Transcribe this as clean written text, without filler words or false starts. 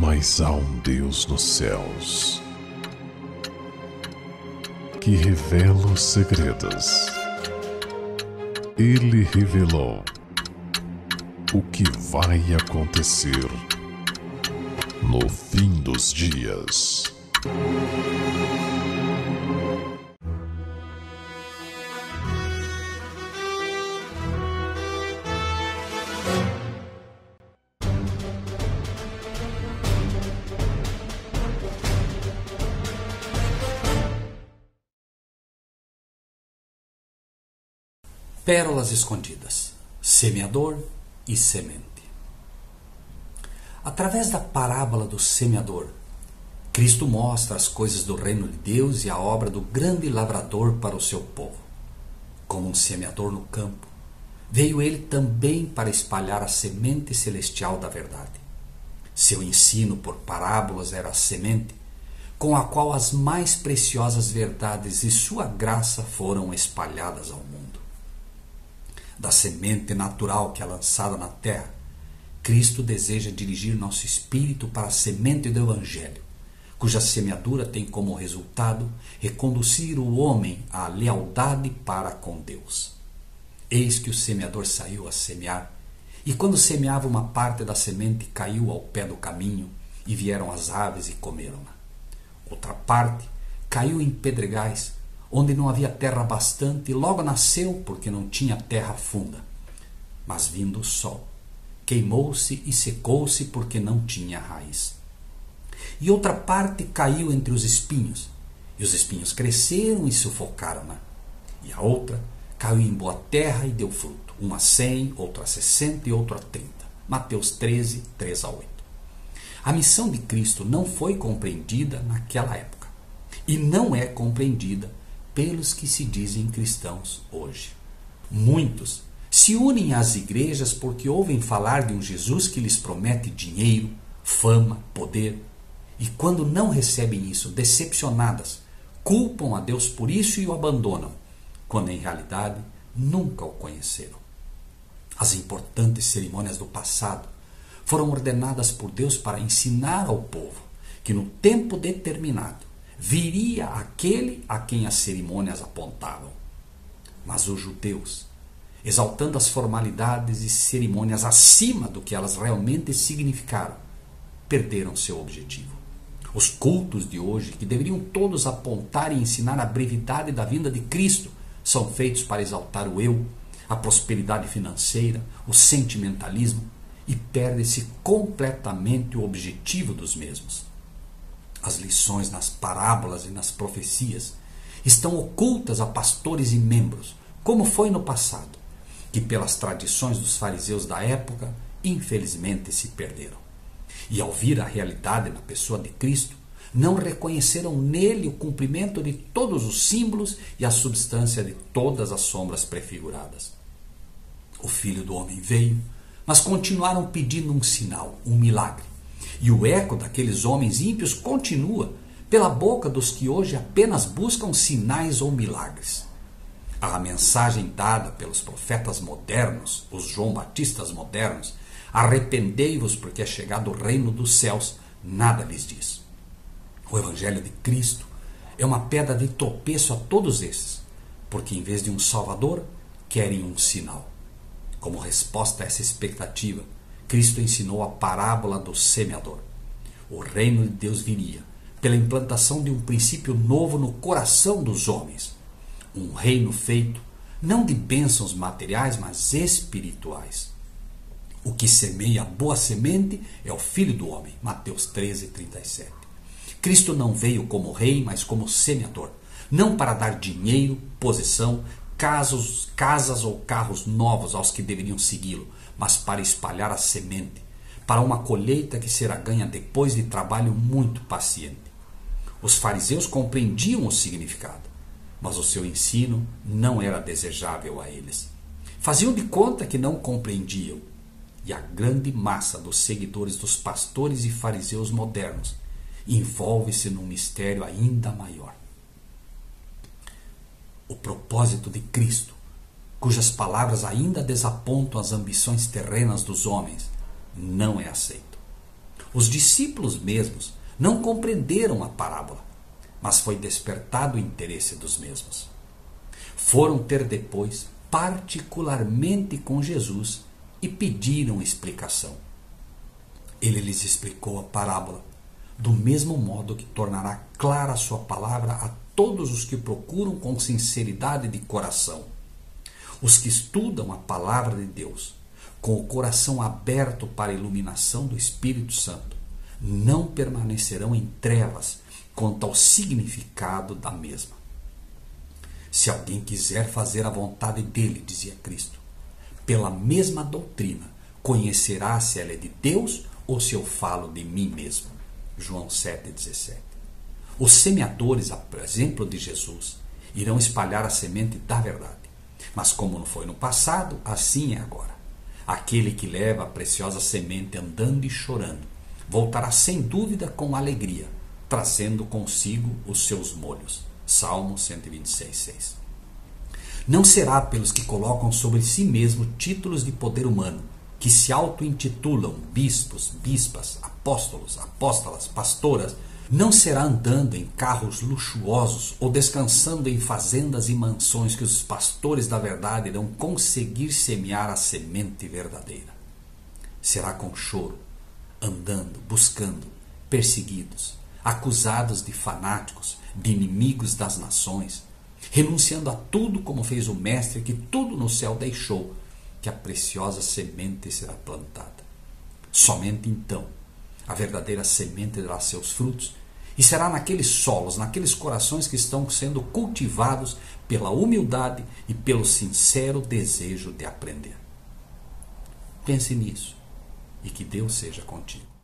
Mas há um Deus nos céus que revela os segredos. Ele revelou o que vai acontecer no fim dos dias. Pérolas escondidas, semeador e semente. Através da parábola do semeador, Cristo mostra as coisas do reino de Deus e a obra do grande lavrador para o seu povo. Como um semeador no campo, veio ele também para espalhar a semente celestial da verdade. Seu ensino por parábolas era a semente, com a qual as mais preciosas verdades e sua graça foram espalhadas ao mundo. Da semente natural que é lançada na terra, Cristo deseja dirigir nosso espírito para a semente do Evangelho, cuja semeadura tem como resultado reconduzir o homem à lealdade para com Deus. Eis que o semeador saiu a semear, e quando semeava uma parte da semente caiu ao pé do caminho, e vieram as aves e comeram-na. Outra parte caiu em pedregais, onde não havia terra bastante, e logo nasceu porque não tinha terra funda. Mas vindo o sol, queimou-se e secou-se porque não tinha raiz. E outra parte caiu entre os espinhos, e os espinhos cresceram e sufocaram-na. E a outra caiu em boa terra e deu fruto, uma a 100, outra a 60 e outra a 30. Mateus 13, 3 a 8. A missão de Cristo não foi compreendida naquela época, e não é compreendida pelos que se dizem cristãos hoje. Muitos se unem às igrejas porque ouvem falar de um Jesus que lhes promete dinheiro, fama, poder, e quando não recebem isso, decepcionadas, culpam a Deus por isso e o abandonam, quando em realidade nunca o conheceram. As importantes cerimônias do passado foram ordenadas por Deus para ensinar ao povo que no tempo determinado viria aquele a quem as cerimônias apontavam. Mas os judeus, exaltando as formalidades e cerimônias acima do que elas realmente significaram, perderam seu objetivo. Os cultos de hoje, que deveriam todos apontar e ensinar a brevidade da vinda de Cristo, são feitos para exaltar o eu, a prosperidade financeira, o sentimentalismo, e perde-se completamente o objetivo dos mesmos. As lições nas parábolas e nas profecias estão ocultas a pastores e membros, como foi no passado, que pelas tradições dos fariseus da época, infelizmente se perderam. E ao vir a realidade na pessoa de Cristo, não reconheceram nele o cumprimento de todos os símbolos e a substância de todas as sombras prefiguradas. O Filho do Homem veio, mas continuaram pedindo um sinal, um milagre. E o eco daqueles homens ímpios continua pela boca dos que hoje apenas buscam sinais ou milagres. A mensagem dada pelos profetas modernos, os João Batistas modernos, arrependei-vos porque é chegado o reino dos céus, nada lhes diz. O Evangelho de Cristo é uma pedra de tropeço a todos esses, porque em vez de um Salvador, querem um sinal. Como resposta a essa expectativa, Cristo ensinou a parábola do semeador. O reino de Deus viria pela implantação de um princípio novo no coração dos homens. Um reino feito não de bênçãos materiais, mas espirituais. O que semeia a boa semente é o Filho do Homem. Mateus 13, 37. Cristo não veio como rei, mas como semeador. Não para dar dinheiro, posição, casas ou carros novos aos que deveriam segui-lo, mas para espalhar a semente, para uma colheita que será ganha depois de trabalho muito paciente. Os fariseus compreendiam o significado, mas o seu ensino não era desejável a eles. Faziam de conta que não compreendiam, e a grande massa dos seguidores dos pastores e fariseus modernos envolve-se num mistério ainda maior. O propósito de Cristo, cujas palavras ainda desapontam as ambições terrenas dos homens, não é aceito. Os discípulos mesmos não compreenderam a parábola, mas foi despertado o interesse dos mesmos. Foram ter depois particularmente com Jesus e pediram explicação. Ele lhes explicou a parábola, do mesmo modo que tornará clara a sua palavra a todos os que procuram com sinceridade de coração. Os que estudam a palavra de Deus, com o coração aberto para a iluminação do Espírito Santo, não permanecerão em trevas quanto ao significado da mesma. Se alguém quiser fazer a vontade dele, dizia Cristo, pela mesma doutrina, conhecerá se ela é de Deus ou se eu falo de mim mesmo. João 7,17. Os semeadores, a exemplo de Jesus, irão espalhar a semente da verdade. Mas como não foi no passado, assim é agora. Aquele que leva a preciosa semente andando e chorando, voltará sem dúvida com alegria, trazendo consigo os seus molhos. Salmo 126,6. Não será pelos que colocam sobre si mesmo títulos de poder humano, que se auto-intitulam bispos, bispas, apóstolos, apóstolas, pastoras, não será andando em carros luxuosos ou descansando em fazendas e mansões que os pastores da verdade irão conseguir semear a semente verdadeira. Será com choro, andando, buscando, perseguidos, acusados de fanáticos, de inimigos das nações, renunciando a tudo como fez o Mestre que tudo no céu deixou, que a preciosa semente será plantada. Somente então a verdadeira semente dará seus frutos e será naqueles solos, naqueles corações que estão sendo cultivados pela humildade e pelo sincero desejo de aprender. Pense nisso e que Deus seja contigo.